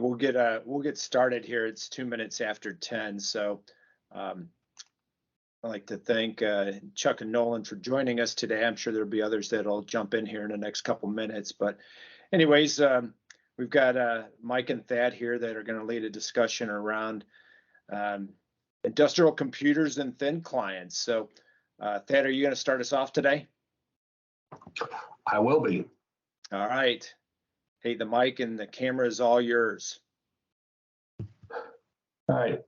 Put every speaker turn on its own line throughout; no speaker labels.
we'll get started here. It's 2 minutes after 10. So I'd like to thank Chuck and Nolan for joining us today. I'm sure there'll be others that'll jump in here in the next couple minutes. But anyways, we've got Mike and Thad here that are going to lead a discussion around industrial computers and thin clients. So Thad, are you going to start us off today?
I will be.
All right. Hey, the mic and the camera is all yours.
All right.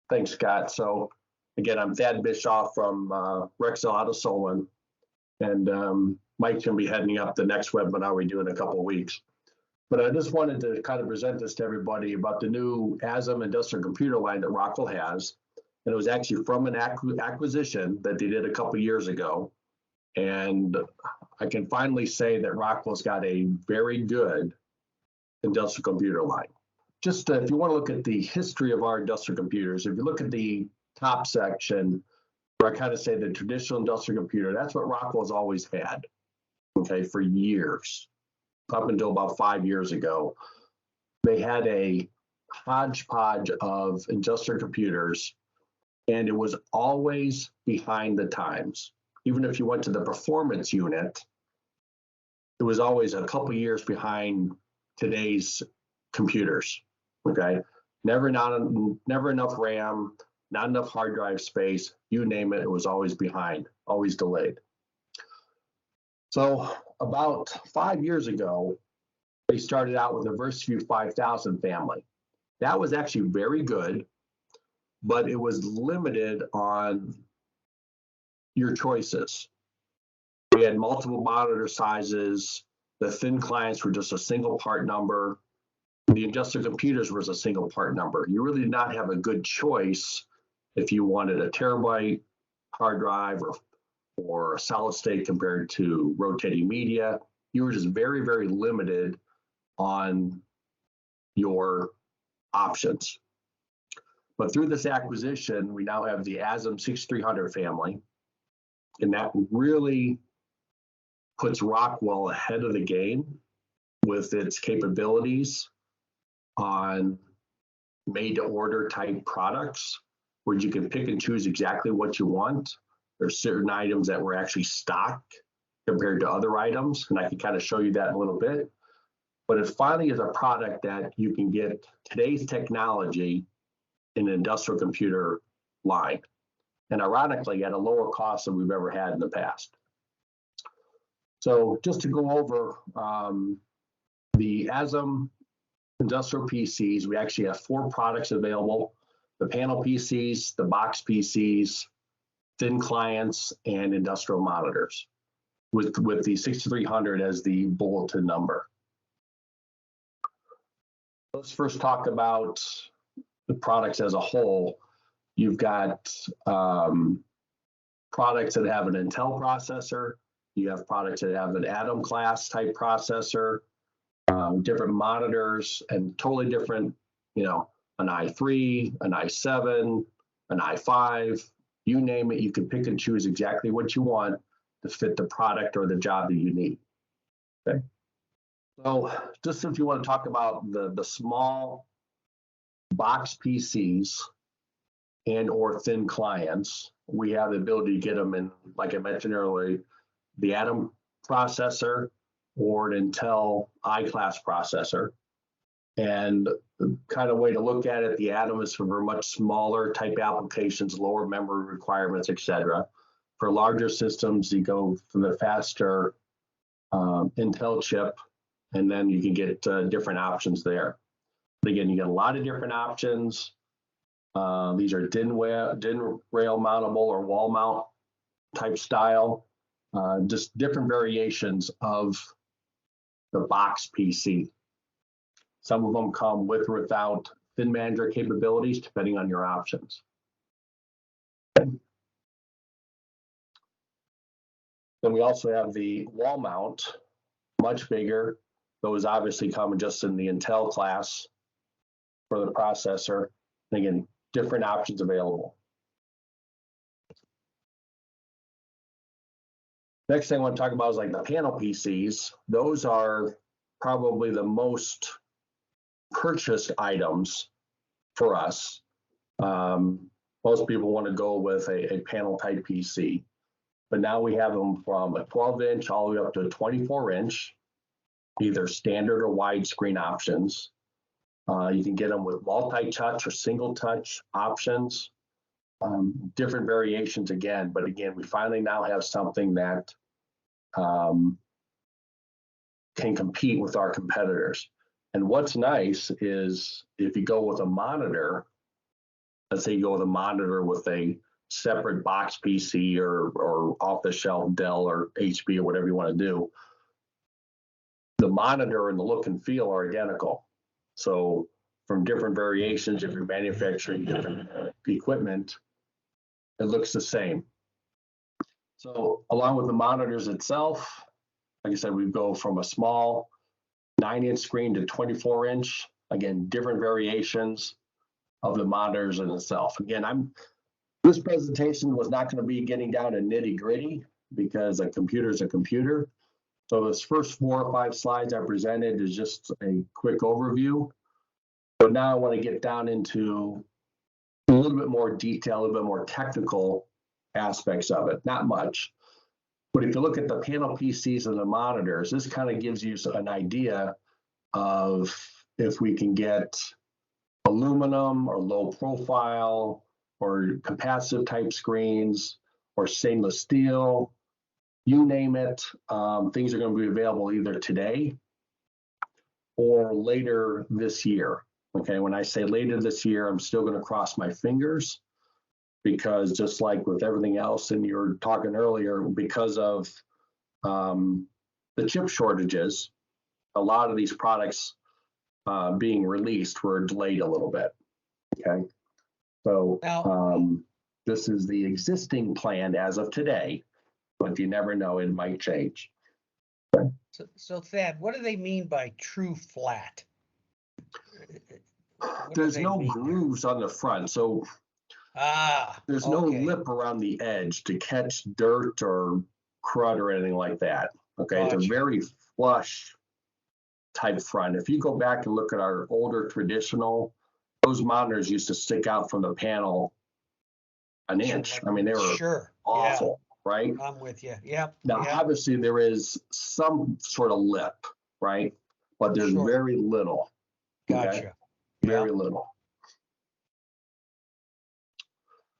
Thanks, Scott. So again, I'm Thad Bischoff from Rexel out of Solon, and Mike's going to be heading up the next webinar we do in a couple of weeks. But I just wanted to kind of present this to everybody about the new ASEM industrial computer line that Rockwell has. And it was actually from an acquisition that they did a couple of years ago. And I can finally say that Rockwell's got a very good industrial computer line. Just if you want to look at the history of our industrial computers, if you look at the top section, where I kind of say the traditional industrial computer, that's what Rockwell's always had, okay, for years, up until about 5 years ago. They had a hodgepodge of industrial computers, and it was always behind the times. Even if you went to the performance unit, it was always a couple years behind today's computers, okay? Never enough RAM, not enough hard drive space, you name it, it was always behind, always delayed. So about 5 years ago, they started out with the VersaView 5000 family. That was actually very good, but it was limited on your choices. We had multiple monitor sizes. The thin clients were just a single part number. The industrial computers was a single part number. You really did not have a good choice if you wanted a terabyte hard drive or a solid state compared to rotating media. You were just very, very limited on your options. But through this acquisition, we now have the ASEM 6300 family. And that really puts Rockwell ahead of the game with its capabilities on made-to-order type products, where you can pick and choose exactly what you want. There's certain items that were actually stocked compared to other items, and I can kind of show you that in a little bit. But it finally is a product that you can get today's technology in an industrial computer line, and ironically at a lower cost than we've ever had in the past. So just to go over the ASEM industrial PCs, we actually have 4 products available: the panel PCs, the box PCs, thin clients, and industrial monitors, with the 6300 as the bulletin number. Let's first talk about the products as a whole. You've got products that have an Intel processor. You have products that have an Atom class type processor, different monitors, and totally different, you know, an i3, an i7, an i5, you name it, you can pick and choose exactly what you want to fit the product or the job that you need, okay? So just if you want to talk about the small box PCs and or thin clients, we have the ability to get them in, like I mentioned earlier, the Atom processor or an Intel I-class processor. And the kind of way to look at it, the Atom is for much smaller type applications, lower memory requirements, etc. For larger systems, you go for the faster Intel chip, and then you can get different options there. But again, you get a lot of different options. These are DIN rail mountable or wall mount type style, just different variations of the box PC. Some of them come with or without thin manager capabilities, depending on your options. Then we also have the wall mount, much bigger. Those obviously come just in the Intel class for the processor. And again, different options available. Next thing I want to talk about is like the panel PCs. Those are probably the most purchased items for us. Most people want to go with a panel type PC, but now we have them from a 12-inch all the way up to a 24-inch, either standard or widescreen options. You can get them with multi-touch or single touch options, different variations again. But again, we finally now have something that can compete with our competitors. And what's nice is if you go with a monitor, let's say you go with a monitor with a separate box PC or off-the-shelf Dell or HP or whatever you want to do, the monitor and the look and feel are identical. So from different variations, if you're manufacturing different equipment, it looks the same. So along with the monitors itself, like I said, we go from a small 9-inch screen to 24-inch. Again, different variations of the monitors in itself. Again, this presentation was not going to be getting down to nitty gritty because a computer is a computer. So this first 4 or 5 slides I presented is just a quick overview. But now I want to get down into a little bit more detail, a little bit more technical aspects of it. Not much. But if you look at the panel PCs and the monitors, this kind of gives you an idea of if we can get aluminum or low profile or capacitive type screens or stainless steel, you name it, things are going to be available either today or later this year. Okay, when I say later this year, I'm still going to cross my fingers because just like with everything else, and you were talking earlier, because of the chip shortages, a lot of these products being released were delayed a little bit. Okay, so this is the existing plan as of today, but you never know, it might change. Okay.
So Thad, what do they mean by true flat?
There's no grooves on the front, so there's no lip around the edge to catch dirt or crud or anything like that. Okay, gotcha. It's a very flush type front. If you go back and look at our older traditional, those monitors used to stick out from the panel an inch. I mean, they were awful, right?
I'm with you. Yep.
Now, obviously, there is some sort of lip, right? But there's very little.
Gotcha.
Okay? Very little.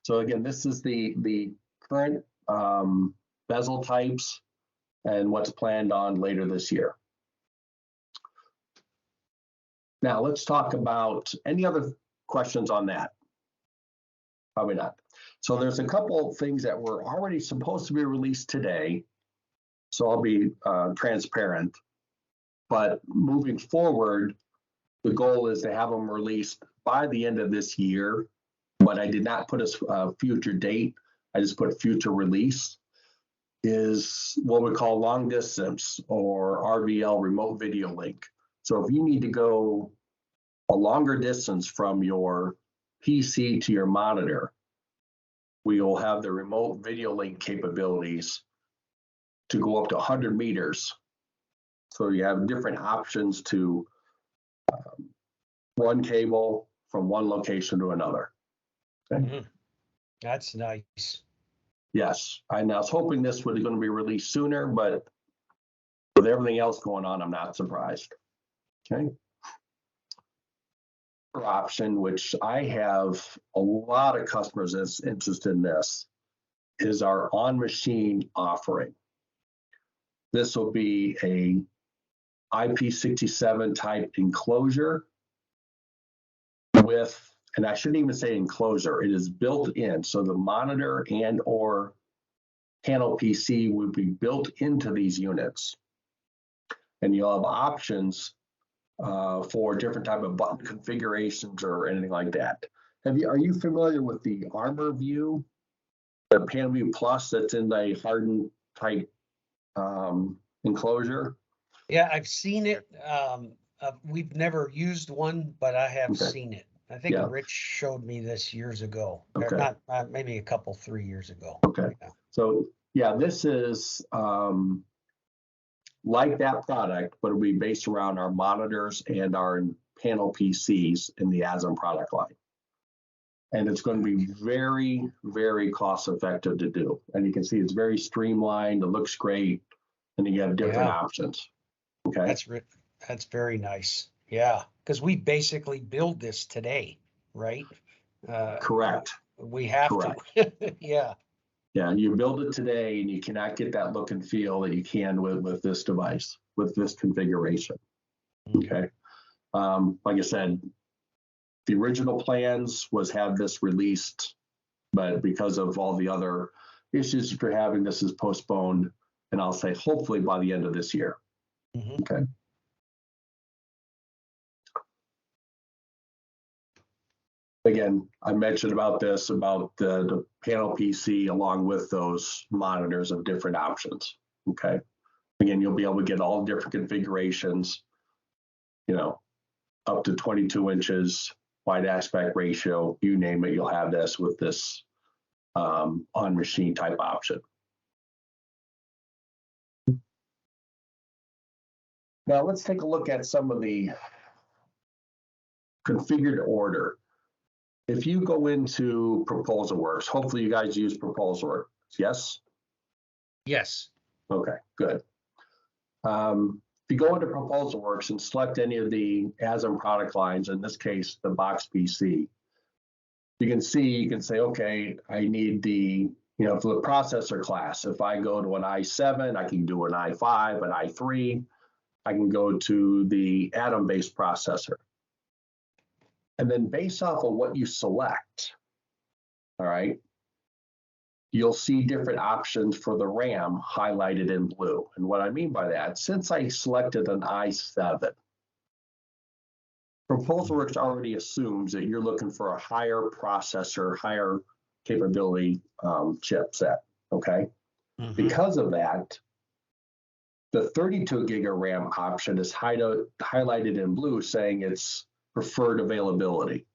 So again, this is the current bezel types and what's planned on later this year. Now let's talk about any other questions on that. Probably not. So there's a couple of things that were already supposed to be released today. So I'll be transparent. But moving forward, the goal is to have them released by the end of this year. But I did not put a future date. I just put future release. Is what we call long distance or RVL, remote video link. So if you need to go a longer distance from your PC to your monitor, we will have the remote video link capabilities to go up to 100 meters. So you have different options to run cable from one location to another. Okay.
Mm-hmm. That's nice.
Yes, I was hoping this was going to be released sooner, but with everything else going on, I'm not surprised. Okay. Another option, which I have a lot of customers that's interested in this, is our on-machine offering. This will be a IP67 type enclosure with, and I shouldn't even say enclosure, it is built in. So the monitor and or panel PC would be built into these units. And you'll have options for different type of button configurations or anything like that. Are you familiar with the Armor View, the Panel View Plus that's in the hardened type enclosure?
Yeah, I've seen it. We've never used one, but I have seen it. I think Rich showed me this years ago. Okay. Or not, maybe a couple, 3 years ago.
Okay. Yeah. So yeah, this is like that product, but it'll be based around our monitors and our panel PCs in the ASEM product line. And it's going to be very, very cost effective to do. And you can see it's very streamlined, it looks great, and you have different options. Okay.
That's very nice. Yeah, because we basically build this today, right?
Correct.
We have
Correct.
to. Yeah.
Yeah, you build it today and you cannot get that look and feel that you can with this device, with this configuration. Okay. Like I said, the original plans was have this released, but because of all the other issues that we're having, this is postponed, and I'll say hopefully by the end of this year. Okay. Again, I mentioned about this, about the panel PC along with those monitors of different options. Okay. Again, you'll be able to get all different configurations, you know, up to 22 inches, wide aspect ratio, you name it, you'll have this with this on machine type option. Now let's take a look at some of the configured order. If you go into Proposal Works, hopefully you guys use Proposal Works, yes?
Yes.
Okay, good. If you go into Proposal Works and select any of the ASEM product lines, in this case, the box PC, you can say, okay, I need the, you know, for the processor class, if I go to an i7, I can do an i5, an i3, I can go to the Atom-based processor. And then based off of what you select, all right, you'll see different options for the RAM highlighted in blue. And what I mean by that, since I selected an i7, Proposal Works already assumes that you're looking for a higher processor, higher capability chipset, okay? Because of that, the 32 gig of RAM option is highlighted in blue saying it's preferred availability,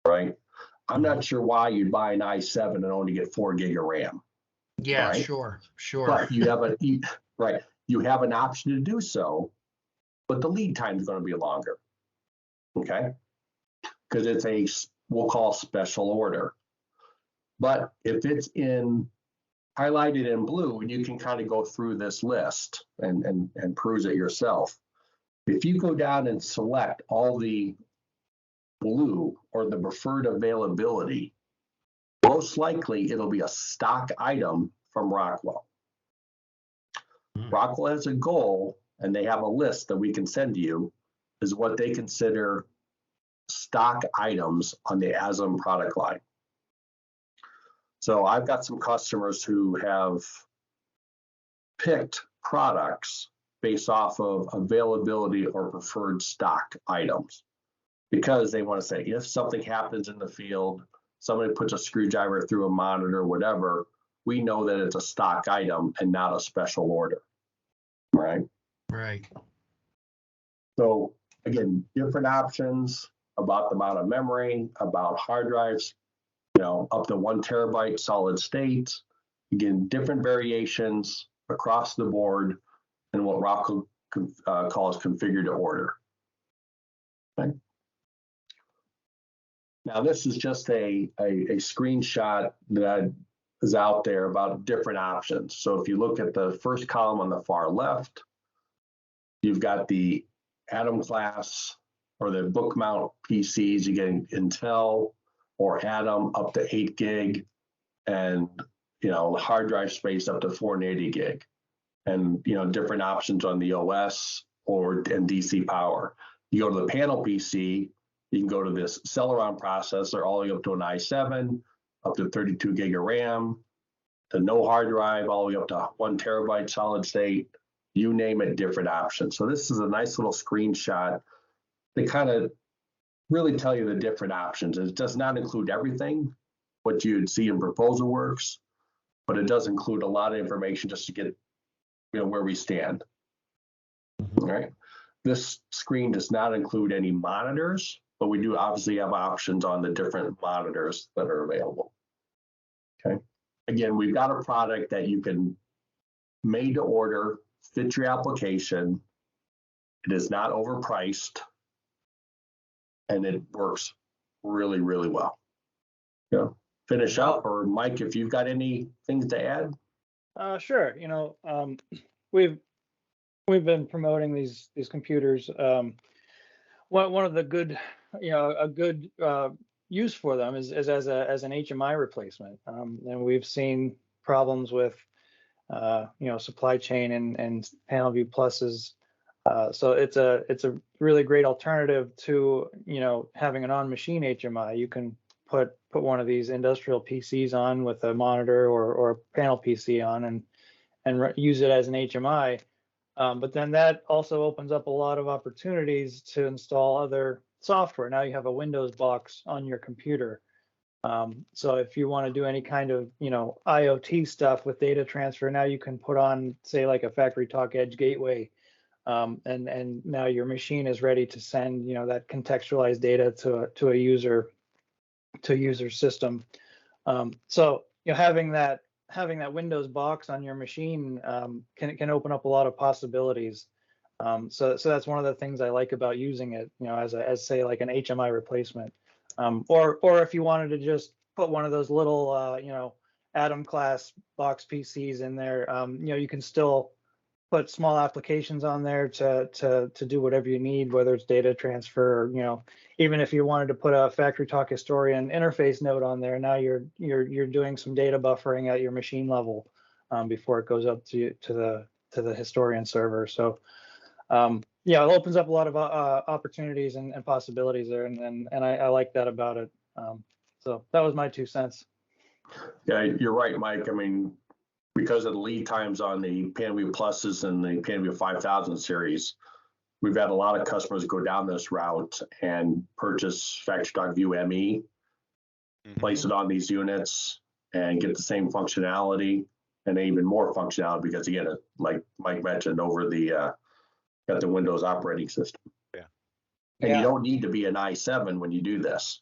right? I'm not sure why you'd buy an i7 and only get 4 gig of RAM.
Yeah,
right?
sure.
But you have you have an option to do so, but the lead time is going to be longer, okay? Because it's a, we'll call special order. But if it's highlighted in blue, and you can kind of go through this list and peruse it yourself. If you go down and select all the blue or the preferred availability, most likely it'll be a stock item from Rockwell. Rockwell has a goal, and they have a list that we can send to you, is what they consider stock items on the ASEM product line. So I've got some customers who have picked products based off of availability or preferred stock items, because they want to say, if something happens in the field, somebody puts a screwdriver through a monitor, whatever, we know that it's a stock item and not a special order, right?
Right.
So again, different options about the amount of memory, about hard drives, you know, up to 1 terabyte solid state. Again, different variations across the board and what Rockwell calls configured to order. Okay. Now, this is just a screenshot that is out there about different options. So if you look at the first column on the far left, you've got the Atom class or the book mount PCs. You get Intel or Atom up to 8 gig, and you know, hard drive space up to 480 gig, and you know, different options on the OS and DC power. You go to the panel PC, you can go to this Celeron processor all the way up to an i7, up to 32 gig of RAM, to no hard drive, all the way up to 1 terabyte solid state. You name it, different options. So this is a nice little screenshot to kind of really tell you the different options. It does not include everything, what you'd see in Proposal Works, but it does include a lot of information just to get, you know, where we stand. All right. This screen does not include any monitors, but we do obviously have options on the different monitors that are available. Okay. Again, we've got a product that you can made to order, fit your application. It is not overpriced. and it works really, really well. Yeah. Finish up, or Mike, if you've got any things to add.
Sure. We've been promoting these computers. One of the good, a good use for them is as an HMI replacement. And we've seen problems with supply chain and panel view pluses. So it's a really great alternative to having an on-machine HMI. You can put one of these industrial PCs on with a monitor or a panel PC on and use it as an HMI. But then that also opens up a lot of opportunities to install other software. Now you have a Windows box on your computer. So if you want to do any kind of IoT stuff with data transfer, now you can put on, say, like a FactoryTalk Edge gateway, and now your machine is ready to send that contextualized data to a user system. So having that Windows box on your machine can open up a lot of possibilities. So that's one of the things I like about using it, as say like an HMI replacement. Or if you wanted to just put one of those little Atom class box PCs in there, you can still put small applications on there to do whatever you need, whether it's data transfer, or, even if you wanted to put a FactoryTalk Historian interface node on there, now you're doing some data buffering at your machine level before it goes up to the Historian server. So it opens up a lot of opportunities and possibilities there, and I like that about it. So that was my 2 cents.
Yeah, you're right, Mike. I mean, because of the lead times on the PanelView Pluses and the PanelView 5000 series, we've had a lot of customers go down this route and purchase FactoryTalk View ME, place it on these units, and get the same functionality and even more functionality because, again, like Mike mentioned, over the got the Windows operating system.
Yeah.
And you don't need to be an i7 when you do this.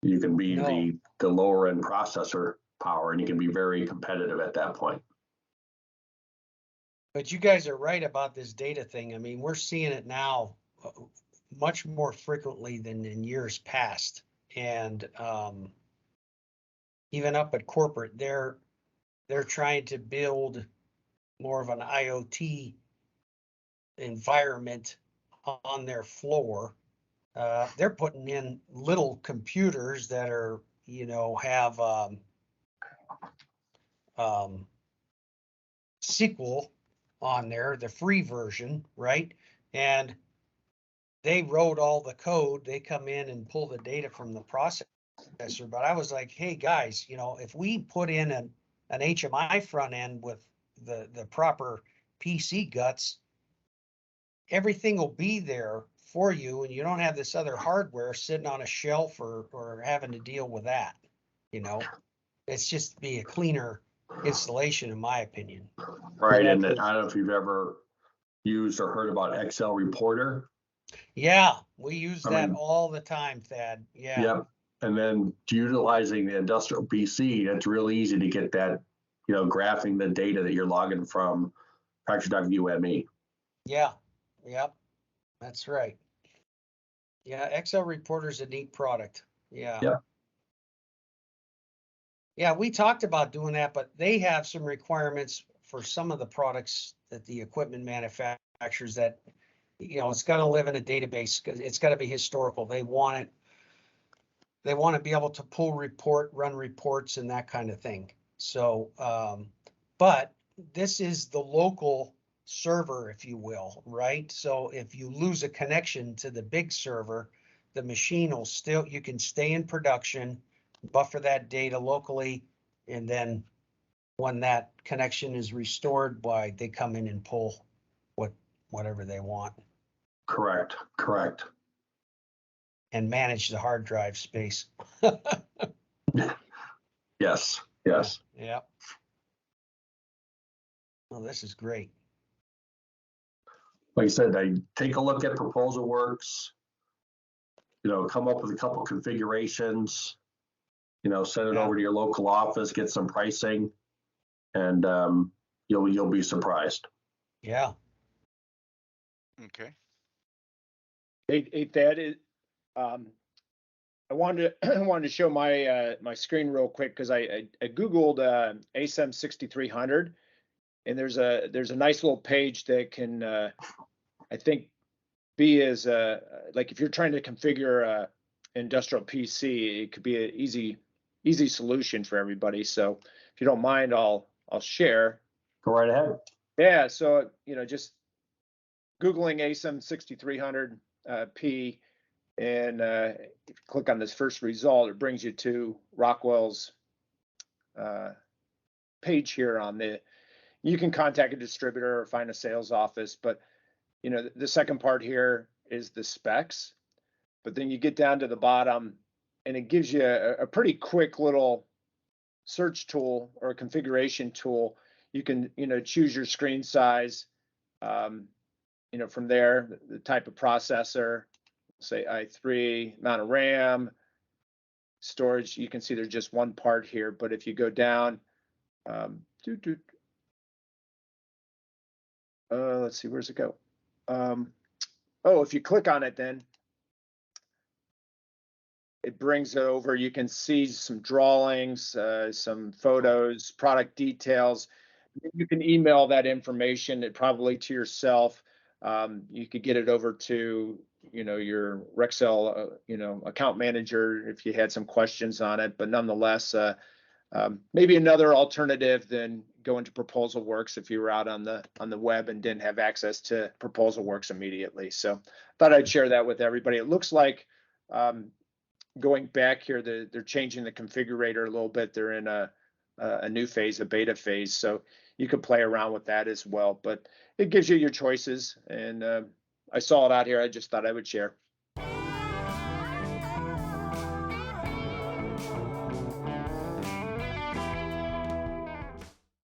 You can be the lower end processor power, and you can be very competitive at that point.
But you guys are right about this data thing. I mean, we're seeing it now much more frequently than in years past. And even up at corporate, they're trying to build more of an IoT environment on their floor. They're putting in little computers that are, have SQL on there, the free version, right? And they wrote all the code. They come in and pull the data from the processor. But I was like, hey guys, if we put in an HMI front end with the proper PC guts, everything will be there for you, and you don't have this other hardware sitting on a shelf or having to deal with that. It's just be a cleaner installation, in my opinion.
Right, and I don't know if you've ever used or heard about Rexel Reporter.
Yeah, we use that all the time, Thad. Yeah.
Yep. And then utilizing the industrial PC, it's really easy to get that, graphing the data that you're logging from FactoryTalk View ME.
Yeah. Yep. That's right. Yeah, Excel Reporter is a neat product. Yeah.
Yep.
Yeah, we talked about doing that, but they have some requirements for some of the products that the equipment manufacturers that, it's got to live in a database. It's got to be historical. They want to be able to run reports and that kind of thing. So, but this is the local server, if you will, right? So if you lose a connection to the big server, the machine will you can stay in production, buffer that data locally, and then when that connection is restored, they come in and pull whatever they want.
Correct.
And manage the hard drive space.
Yes.
Yeah. Well, this is great.
Like I said, I take a look at Proposal Works, come up with a couple configurations, send it over to your local office, get some pricing, and you'll be surprised.
Yeah.
Okay.
Hey, Thad, I wanted to I wanted to show my my screen real quick because I googled ASEM 6300, and there's a nice little page that can I think be as like if you're trying to configure a industrial PC, it could be an easy solution for everybody. So if you don't mind, I'll share.
Go right ahead.
Yeah, so just Googling ASEM 6300 P, and if you click on this first result, it brings you to Rockwell's page here on you can contact a distributor or find a sales office, but the second part here is the specs, but then you get down to the bottom and it gives you a pretty quick little search tool or a configuration tool. You can choose your screen size, from there, the type of processor, say i3, amount of RAM, storage. You can see there's just one part here, but if you go down, let's see, where's it go? Oh, if you click on it, then it brings it over. You can see some drawings, some photos, product details. You can email that information probably to yourself. You could get it over to your Rexel account manager if you had some questions on it. But nonetheless, maybe another alternative than going to Proposal Works if you were out on the web and didn't have access to Proposal Works immediately. So thought I'd share that with everybody. It looks like going back here, they're changing the configurator a little bit. They're in a new phase, a beta phase. So you could play around with that as well. But it gives you your choices. And I saw it out here. I just thought I would share.